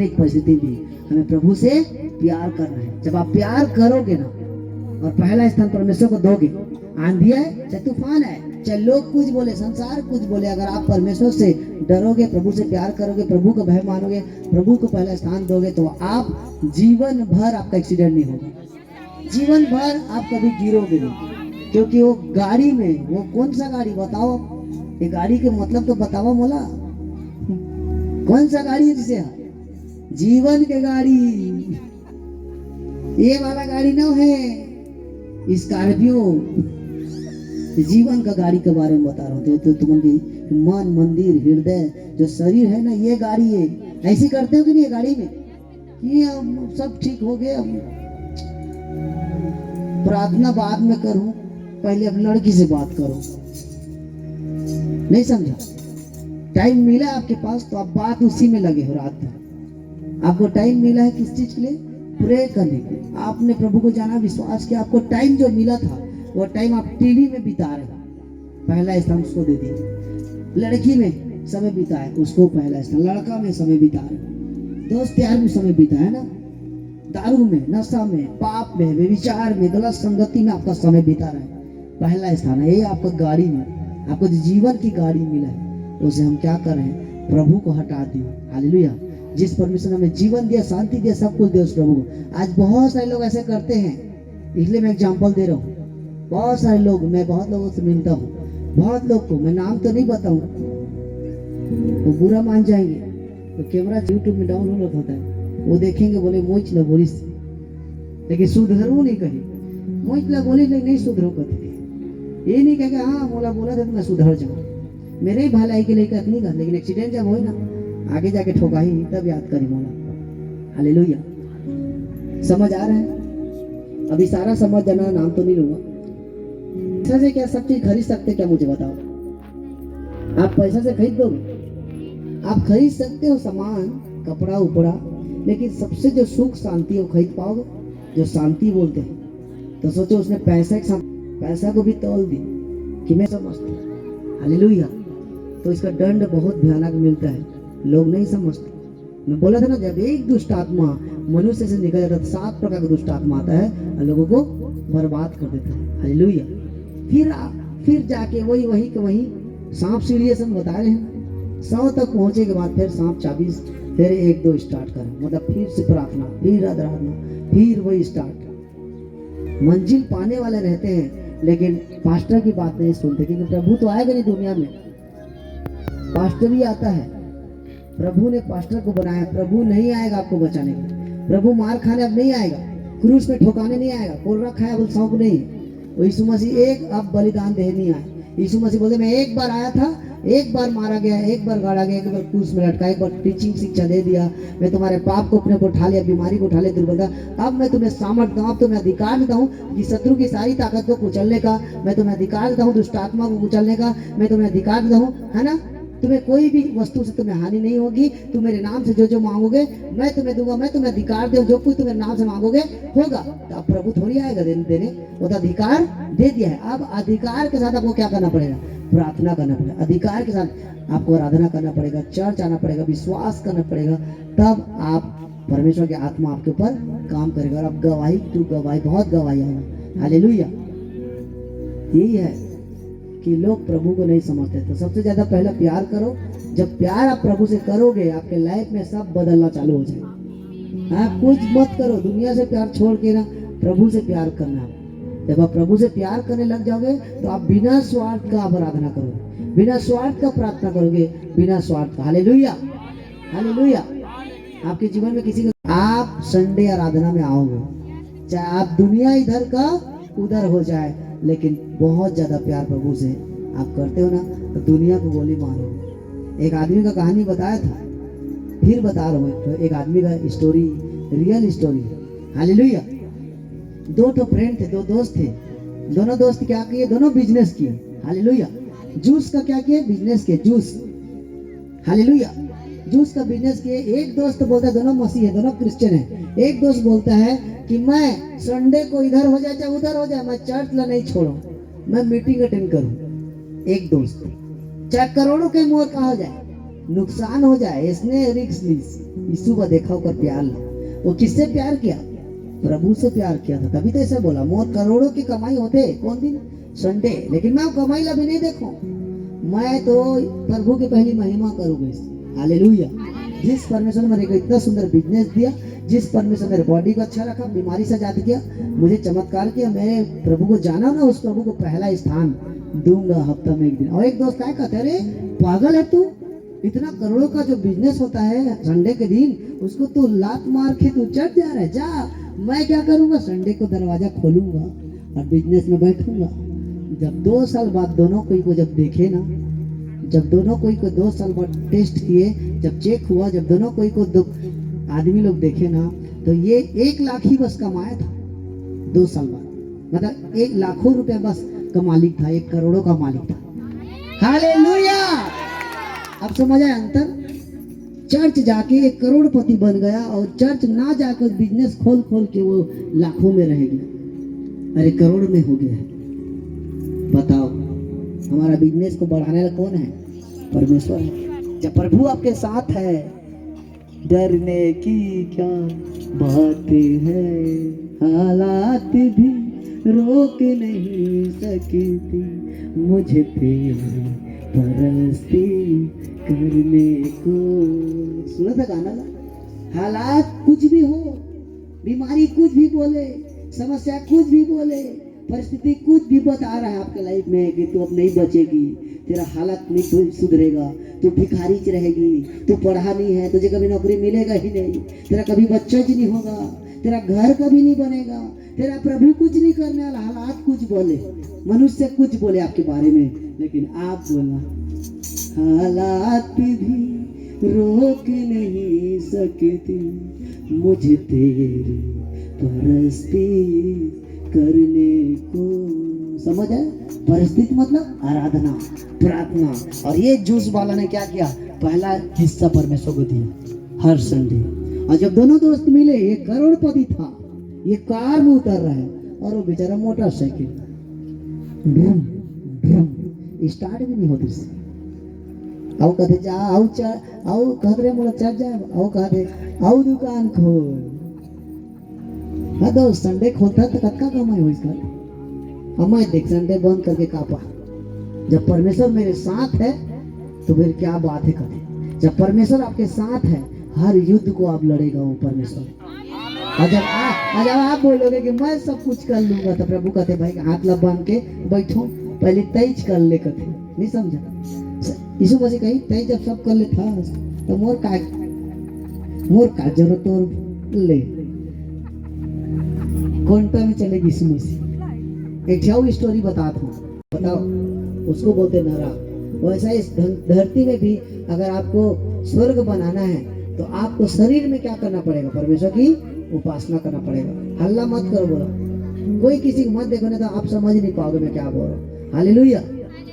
सांसारिक परिस्थिति भी हमें प्रभु से प्यार करना है। जब आप प्यार करोगे ना और पहला स्थान परमेश्वर को दोगे, आंधी है चाहे तूफान है, चाहे लोग कुछ बोले, संसार कुछ बोले, अगर आप परमेश्वर से डरोगे, प्रभु से प्यार करोगे, प्रभु को भय मानोगे, प्रभु को पहला स्थान दोगे, तो आप जीवन भर आपका एक्सीडेंट नहीं होगा, जीवन भर आप कभी गिरोगे नहीं। क्योंकि वो गाड़ी में, वो कौन सा गाड़ी बताओ, ये गाड़ी के मतलब तो बताओ मोला, कौन सा गाड़ी है जिसे जीवन के गाड़ी, ये वाला गाड़ी ना है स्कॉर्पियो, जीवन का गाड़ी के बारे में बता रहा हूँ। तो तुम्हारी मन, मंदिर, हृदय, जो शरीर है ना, ये गाड़ी है। ऐसी करते हो कि नहीं गाड़ी में, ये अब सब ठीक हो गया, प्रार्थना बाद में करूं, पहले अब लड़की से बात करो। नहीं समझा? टाइम मिला आपके पास तो आप बात उसी में लगे हो रात भर। आपको टाइम मिला है किस चीज के लिए? प्रे करने के लिए। आपने प्रभु को जाना, विश्वास किया, आपको टाइम जो मिला था वो टाइम आप टीवी में बिता रहे हो, पहला स्थान उसको दे दीजिए। लड़की में समय बिताए, उसको पहला स्थान। लड़का में समय बिता रहे, दोस्त यार में समय बिताए ना, दारू में, नशा में, पाप में, व्यभिचार में, गलत संगति में आपका समय बिता रहे हैं, पहला स्थान है। ये आपका गाड़ी में, आपको जो जीवन की गाड़ी मिला है, उसे हम क्या कर रहे हैं? प्रभु को हटा दिए। हालेलुया। जिस परमेश्वर ने हमें जीवन दिया, शांति दिया, सब कुछ दिया उस प्रभु को। आज बहुत सारे लोग ऐसे करते हैं, इसलिए मैं एग्जाम्पल दे रहा हूँ। बहुत सारे लोग, मैं बहुत लोगों से मिलता हूँ, बहुत लोग को मैं नाम तो नहीं बताऊँ, वो बुरा मान जाएंगे। तो कैमरा यूट्यूब में डाउनलोड होता है, वो देखेंगे, बोले मोच न बोलिस, लेकिन सुधरू नहीं कही, मोच ला बोली नहीं सुधरो कथे। ये नहीं कहेगा हाँ मोला बोला था तो मैं सुधर जाऊँ, मेरे ही भलाई के लिए कर नहीं कर, लेकिन एक्सीडेंट जब हो ना, आगे जाके ठोका ही, तब याद करी मोला। हालेलुया। समझ आ रहा है? अभी सारा समझ जाना, नाम तो नहीं लूंगा। पैसा से क्या सब चीज खरीद सकते क्या? मुझे बताओ। आप पैसा से खरीद दोगे? आप खरीद सकते हो सामान, कपड़ा उपड़ा, लेकिन सबसे जो सुख शांति है वो खरीद पाओगे? जो शांति बोलते हैं, तो सोचो उसने पैसा को भी तौल दी कि मैं समझता। हालेलुया। तो इसका दंड बहुत भयानक मिलता है, लोग नहीं समझते। मैं बोला था ना, जब एक दुष्ट आत्मा मनुष्य से निकल जाता है, 7 प्रकार का दुष्ट आत्मा आता है और लोगों को बर्बाद कर देता है। हालेलुया। फिर जाके वही के वही सांप सीढ़ी से बता रहे हैं, 100 तक पहुंचे के बाद फिर सांप 24, फिर 1-2 स्टार्ट करें, मतलब फिर से प्रार्थना, फिर आराधना, फिर वही स्टार्ट। मंजिल पाने वाले रहते हैं, लेकिन पास्टर की बात नहीं सुनते, क्योंकि प्रभु तो आएगा नहीं दुनिया में, पास्टर ही आता है। प्रभु ने पास्टर को बनाया, प्रभु नहीं आएगा आपको बचाने के लिए। प्रभु मार खाने अब नहीं आएगा, क्रूस में ठोकाने नहीं आएगा, कोल रखा है, शौक नहीं है। यीशु मसीह एक अब बलिदान देने नहीं आए। यीशु मसीह बोलते मैं एक बार आया था, एक बार मारा गया, एक बार गाड़ा गया, एक बार क्रूस में लटका, एक बार टीचिंग शिक्षा दे दिया, मैं तुम्हारे पाप को अपने को उठा लिया, बीमारी को उठा लिया, दुर्बलता, अब मैं तुम्हें सामर्थ्य दूं, अब तुम्हें अधिकार देता हूँ कि शत्रु की सारी ताकत को कुचलने का, मैं तुम्हें अधिकार देता हूँ, दुष्ट आत्मा को कुचलने का मैं तुम्हें अधिकार देता हूँ, है ना। तुम्हें कोई भी वस्तु से तुम्हें हानि नहीं होगी, तुम मेरे नाम से जो जो मांगोगे मैं तुम्हें दूंगा, मैं तुम्हें अधिकार दूं, जो कुछ तुम मेरे नाम से मांगोगे होगा। तो अब प्रभु थोड़ी आएगा देने, वो तो अधिकार दे दिया है। अब अधिकार के साथ आपको क्या करना पड़ेगा? प्रार्थना करना पड़ेगा। अधिकार के साथ आपको आराधना करना पड़ेगा, चर्च आना पड़ेगा, विश्वास करना पड़ेगा, तब आप परमेश्वर की आत्मा आपके ऊपर काम करेगा और आप गवाही टू गवाही, बहुत गवाही आएगा। हालेलुया। यही है कि लोग प्रभु को नहीं समझते। तो सबसे ज्यादा पहला प्यार करो। जब प्यार आप प्रभु से करोगे, आपके लाइफ में सब बदलना चालू हो जाएगा। आप कुछ मत करो, दुनिया से प्यार छोड़ के ना प्रभु से प्यार करना। जब आप प्रभु से प्यार करने लग जाओगे तो आप बिना स्वार्थ का आराधना करोगे, बिना स्वार्थ का प्रार्थना करोगे, बिना स्वार्थ का। Hallelujah, hallelujah. आपके जीवन में किसी का, आप संडे आराधना में आओगे, चाहे आप दुनिया इधर का उधर हो जाए, लेकिन बहुत ज्यादा प्यार प्रभु से आप करते हो ना, तो दुनिया को गोली मारोगे। एक आदमी का कहानी बताया था, फिर बता रहा हूँ। तो एक आदमी का story, real story. Hallelujah. 2 friend थे, 2 दोस्त थे। दोनों दोस्त क्या किए? दोनों बिजनेस किए। हालेलुया। जूस का क्या किए? बिजनेस किए, जूस। हालेलुया। जूस का बिजनेस किए। एक दोस्त बोलता है, दोनों मसीह है, दोनों क्रिश्चियन है। एक दोस्त बोलता है कि मैं संडे को इधर हो जाए चाहे उधर हो जाए, मैं चर्च ला नहीं छोड़ू, मैं मीटिंग अटेंड करूं। एक दोस्त, चाहे करोड़ों के मोर कहा जाए, नुकसान हो जाए इसने रिक्स ली। यीशु को देखा होकर प्यार ला। वो किससे प्यार किया? प्रभु से प्यार किया था, तभी तो ऐसे बोला मोर करोड़ों की कमाई होते कौन दिन संडे, लेकिन मैं कमाई ला भी नहीं देखो, मैं तो प्रभु की पहली महिमा करूंगा। हालेलुया। जिस परमेश्वर ने मेरे को इतना सुंदर बिजनेस दिया, जिस परमेश्वर मेरे बॉडी को अच्छा रखा, बीमारी से आजाद किया, मुझे चमत्कार किया, मैं प्रभु को जाना ना, उस प्रभु को पहला स्थान दूंगा हफ्ता में एक दिन। और एक दोस्त क्या कहते, अरे पागल है तू, इतना करोड़ों का जो बिजनेस होता है संडे के दिन, उसको तू लात मार के तू चढ़ जा रहा है। जा, मैं क्या करूंगा, संडे को दरवाजा खोलूंगा और बिजनेस में बैठूंगा। जब 2 साल बाद दोनों कोई को जब देखे ना, जब दोनों कोई को 2 साल बाद टेस्ट किए, जब चेक हुआ, जब दोनों कोई को दो आदमी लोग देखे ना, तो ये 1 लाख ही बस कमाया था 2 साल बाद। मतलब 1 लाखों रुपए बस का मालिक था, 1 करोड़ों का मालिक था। हालेलुया। अब समझ आया अंतर? चर्च जाके 1 करोड़पति बन गया और चर्च ना जाकर बिजनेस खोल खोल के वो लाखों में रह गया, अरे करोड़ में हो गया। बताओ, हमारा बिजनेस को बढ़ाने वाला कौन है? परमेश्वर है। जब प्रभु आपके साथ है, डरने की क्या बात है, हालात भी रोक नहीं सकती मुझे तेरी परस्ती करने को। सुना था गाना ना? हालात कुछ भी हो, बीमारी कुछ भी बोले, समस्या कुछ भी बोले, परिस्थिति कुछ भी बता रहा है आपके लाइफ में कि तू अब नहीं बचेगी, तेरा हालत नहीं सुधरेगा, तू भिखारी रहेगी, तू पढ़ा नहीं है, तुझे कभी नौकरी मिलेगा ही नहीं, तेरा कभी बच्चा ही नहीं होगा, तेरा घर कभी नहीं बनेगा, तेरा प्रभु कुछ नहीं करने वाला। हालात कुछ बोले, मनुष्य कुछ बोले आपके बारे में, लेकिन आप बोला हालात भी रोक नहीं सकती मुझे तेरी परस्ती करने को। समझ है? परिस्थिति मतलब आराधना, प्रार्थना। और ये जूस वाला ने क्या किया, पहला हिस्सा परमेश्वर को दिया हर संडे। और जब दोनों दोस्त मिले, ये करोड़पति था, ये कार में उतर रहा है और वो बेचारा मोटरसाइकिल स्टार्ट भी नहीं होती। आओ कहते जा, आओ चढ़, आओ कहते रे मोला चढ़ जाए, आओ कहते आओ दुकान खोल। हाँ तो संडे खोलता तो कत्का कमाई हुई इसका। हमारे देख संडे बंद करके कापा। जब परमेश्वर मेरे साथ है तो फिर क्या बात है कभी। जब परमेश्वर आपके साथ है, हर युद्ध को आप लड़ेगा वो परमेश्वर। और जब आप बोलोगे कि मैं सब कुछ कर लूंगा, तो प्रभु कहते भाई हाथ लब बांध के बैठो, पहले तेज कर ले कहते। नहीं समझा? यीशु मसीह कही तेज जब सब कर ले था तो मोर का जरूरत तो ले कौनटा में चलेगी यीशु मसीह। एक जाऊ स्टोरी बताता हूँ, बताओ। उसको बोलते नरक। वैसा इस धरती में भी अगर आपको स्वर्ग बनाना है तो आपको शरीर में क्या करना पड़ेगा, परमेश्वर की उपासना करना पड़ेगा। हल्ला मत करो, बोलो कोई किसी को मत देखो, नहीं तो आप समझ नहीं पाओगे मैं क्या बोल रहा हूँ। हालेलुया।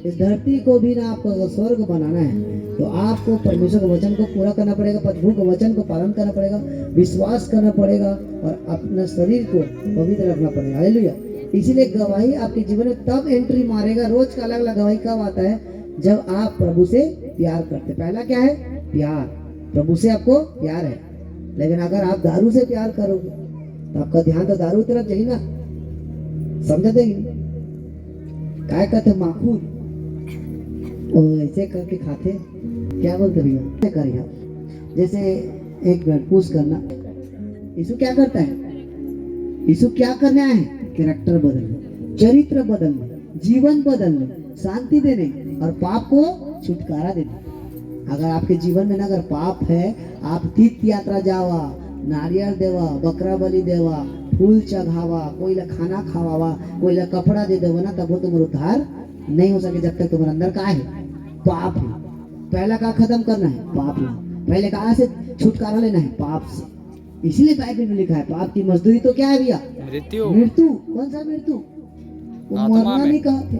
इस धरती को भी ना आपको अगर स्वर्ग बनाना है तो आपको परमेश्वर के वचन को पूरा करना पड़ेगा, प्रभु के वचन को पालन करना पड़ेगा, विश्वास करना पड़ेगा और अपना शरीर को पवित्र रखना पड़ेगा। हालेलुया। इसीलिए गवाही आपके जीवन में तब एंट्री मारेगा। रोज का अलग अलग गवाही कब आता है, जब आप प्रभु से प्यार करते। पहला क्या है, प्यार। प्रभु से आपको प्यार है। लेकिन अगर आप दारू से प्यार करोगे तो आपका ध्यान तो दारू तरफ जाएगी ना। समझ देगी काय कहते माखून ऐसे करके खाते, क्या बोलते भैया करिए। जैसे एक मिनट पूछ करना, यीशु क्या करता है, यीशु क्या करने आए हैं, कैरेक्टर बदलने, चरित्र बदलने, जीवन बदलने, शांति देने और पाप को छुटकारा देने। अगर आपके जीवन में ना अगर पाप है, आप तीर्थ यात्रा जावा, नारियल देवा, बकरा बलि देवा, फूल चढ़ावा, कोई ला खाना खावा, कोई ला कपड़ा दे देवा ना, तब वो तुम्हारा उद्धार नहीं हो सके जब तक तुम्हारे अंदर का है पाप है। पहला का खत्म करना है पाप ला, पहले कहा से छुटकारा लेना है पाप से। इसीलिए बाइबल में लिखा है पाप की मजदूरी तो क्या है भैया, मृत्यु। मृत्यु कौन सा मृत्यु, मरना नहीं कहते,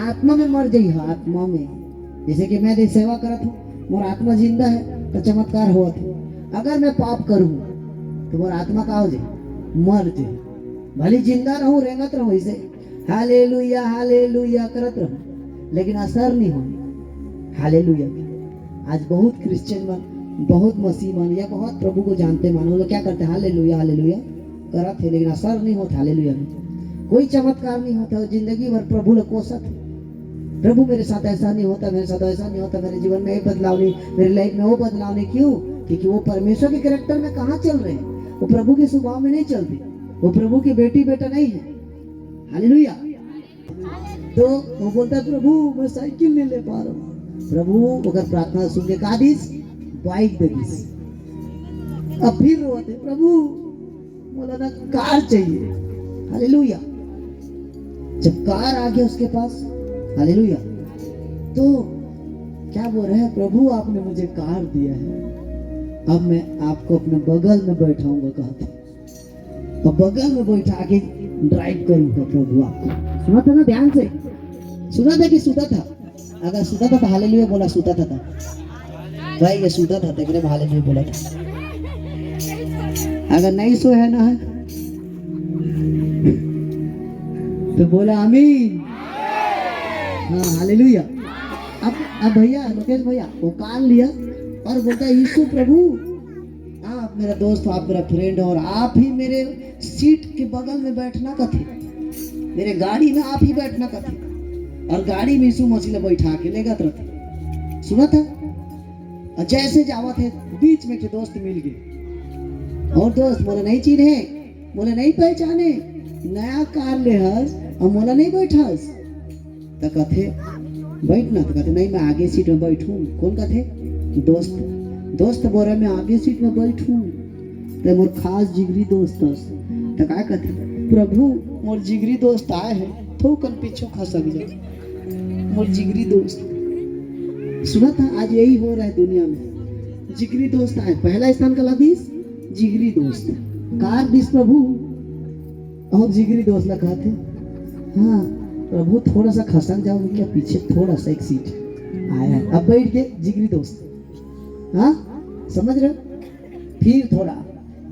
आत्मा में मर जाइए, आत्मा में। जैसे कि मैं सेवा करत हूँ, मोर आत्मा जिंदा है तो चमत्कार हुआ था। अगर मैं पाप करूँ तो मोर आत्मा का हो जाए, मर जाए। भले जिंदा रहूं, रेंगत रहूं, इसे हालेलुया हालेलुया करत रहूं, लेकिन असर नहीं होने हालेलुया। आज बहुत क्रिश्चियन मन, बहुत मसीह मन या बहुत प्रभु को जानते मानो, वो लोग क्या करते हैं, हालेलुया हालेलुया करत है, लेकिन असर नहीं होता हालेलुया में, कोई चमत्कार नहीं होता, जिंदगी भर प्रभु लोग कोसत है। प्रभु मेरे साथ ऐसा नहीं होता, मेरे साथ ऐसा नहीं होता, मेरे जीवन में ये बदलाव नहीं, मेरी लाइफ में वो बदलाव नहीं। क्यों? क्योंकि वो परमेश्वर के कैरेक्टर में कहाँ चल रहे हैं, वो प्रभु के स्वभाव में नहीं चलते, वो प्रभु की बेटी बेटा नहीं है। हालेलुया। तो वो बोलता है प्रभु मैं साइकिल नहीं ले पा रहा हूँ, प्रभु अगर प्रार्थना सुन के कहा दीस बाइक दे दीस, अब फिर रोते प्रभु बोला ना कार चाहिए। हालेलुया। जब कार आ गया उसके पास, हालेलुया, तो क्या बोल रहे हैं, प्रभु आपने मुझे कार दिया है, अब मैं आपको अपने बगल में बैठाऊंगा, कहते और बगल में बैठा के ड्राइव करूंगा प्रभु आपको। सुना था ना ध्यान से, सुना था कि सुता था? अगर सुता था तो हालेलुया बोला, सुता था भाई, ये सुता था तो हालेलुया बोला था। अगर नहीं सो है ना तो बोला आमीन। हाँ हालेलुया। अब भैया लोकेश भैया वो कान लिया और बोलता है यीशु प्रभु आप मेरा दोस्त, आप मेरा फ्रेंड, और आप ही मेरे सीट के बगल में बैठना का थे, मेरे गाड़ी में आप ही बैठना का थे, और गाड़ी में यीशु मसीह बैठा के ले गए थे। सुना था? और जैसे जावा थे बीच में के दोस्त मिल गए, और दोस्त बोले नहीं चिन्हे, बोले नहीं पहचाने, नया कार ले हस और मोला नहीं बैठास, तो कथे बैठना, तो कहते नहीं मैं आगे सीट में बैठूं। कौन कहते? दोस्त। दोस्त बोल रहा मैं आगे सीट में बैठूं, तो मोर खास जिगरी दोस्त, तो क्या कहते प्रभु मोर जिगरी दोस्त आए हैं, थोकन पीछे खसक जाए, मोर जिगरी दोस्त। सुना था आज यही हो रहा है दुनिया में, जिगरी दोस्त आए, पहला स्थान का लदीस जिगरी दोस्त, कार दिस प्रभु और जिगरी दोस्त लगा थे। हाँ प्रभु थोड़ा सा खसक जाओ क्या पीछे, थोड़ा सा एक सीट आया, अब बैठ गए जिगरी दोस्त। हाँ समझ रहे? फिर थोड़ा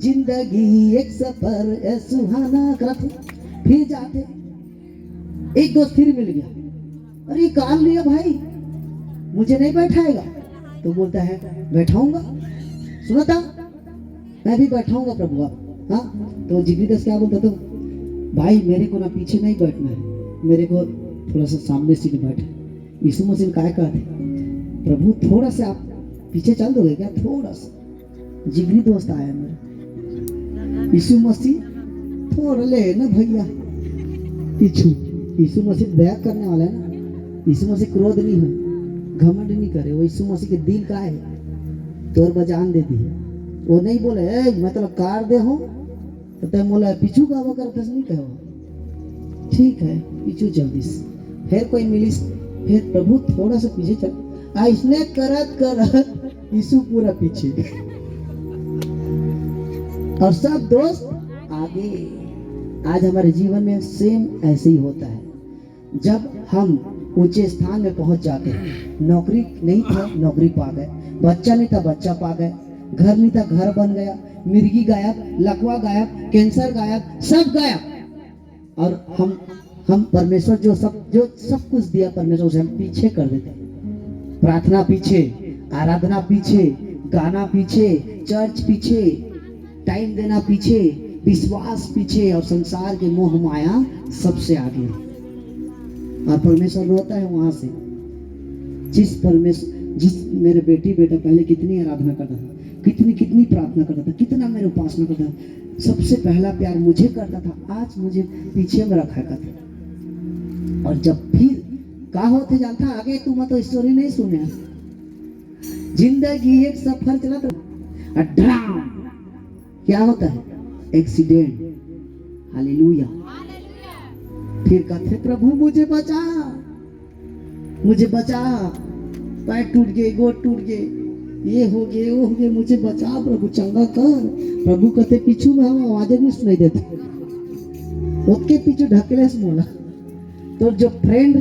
जिंदगी एक सफर है सुहाना करते, फिर जाते एक दोस्त फिर मिल गया, अरे कार लिया भाई मुझे नहीं बैठाएगा, तो बोलता है बैठाऊंगा। सुना था? मैं भी बैठाऊंगा प्रभु आप। हाँ तो जिगरी दोस्त क्या बोलता था, भाई मेरे को ना पीछे नहीं बैठना है, मेरे को थोड़ा सा सामने सीट बैठे। यीशु मसीह क्या कहते, प्रभु थोड़ा सा आप पीछे चल दोगे क्या, थोड़ा सा। जिगरी दोस्त आया मेरा, यीशु मसीह थोड़ा ले ना भैया पीछू। यीशु मसीह दया करने वाला है ना, यीशु मसीह क्रोध नहीं है, घमंड नहीं करे, वो यीशु मसीह के दिल का है, तोर बजान दे दी है। वो नहीं बोले मैं तो कार दे हूँ तो तय बोला पीछू का वो करते नहीं कहो, ठीक है पीछू जल्दी से, फिर कोई मिली, फिर प्रभु थोड़ा सा पीछे चल, इसने करत करत यीशु पूरा पीछे और सब दोस्त आगे। आज हमारे जीवन में सेम ऐसे ही होता है, जब हम ऊंचे स्थान में पहुंच जाते हैं, नौकरी नहीं था नौकरी पा गए, बच्चा नहीं था बच्चा पा गए, घर नहीं था घर बन गया, मिर्गी गायब, लकवा गायब, कैंसर गायब, सब गायब, और हम परमेश्वर जो सब कुछ दिया परमेश्वर से हम पीछे कर देते। प्रार्थना पीछे, आराधना पीछे, गाना पीछे, चर्च पीछे, टाइम देना पीछे, विश्वास पीछे, और संसार के मोह माया सबसे आगे। और परमेश्वर रोता है वहां से, जिस मेरे बेटी बेटा पहले कितनी आराधना करता था, कितनी प्रार्थना करता था, कितना मेरे उपासना करता था, सबसे पहला प्यार मुझे करता था, आज मुझे पीछे में रखा था। और जब फिर क्या होते जानता, आगे तुम तो स्टोरी नहीं सुने, जिंदगी एक सफर चला था, ड्राम क्या होता है, एक्सीडेंट। हालेलुया। फिर कहते प्रभु मुझे बचा, मुझे बचा, पैर टूट गए, गोड टूट गए, ये हो गए वो हो गए, मुझे बचा प्रभु, चंगा कर। प्रभु कहते पीछू में हम आवाजें नहीं सुनाई देते, उसके पीछे ढकेले से बोला, तो जो फ्रेंड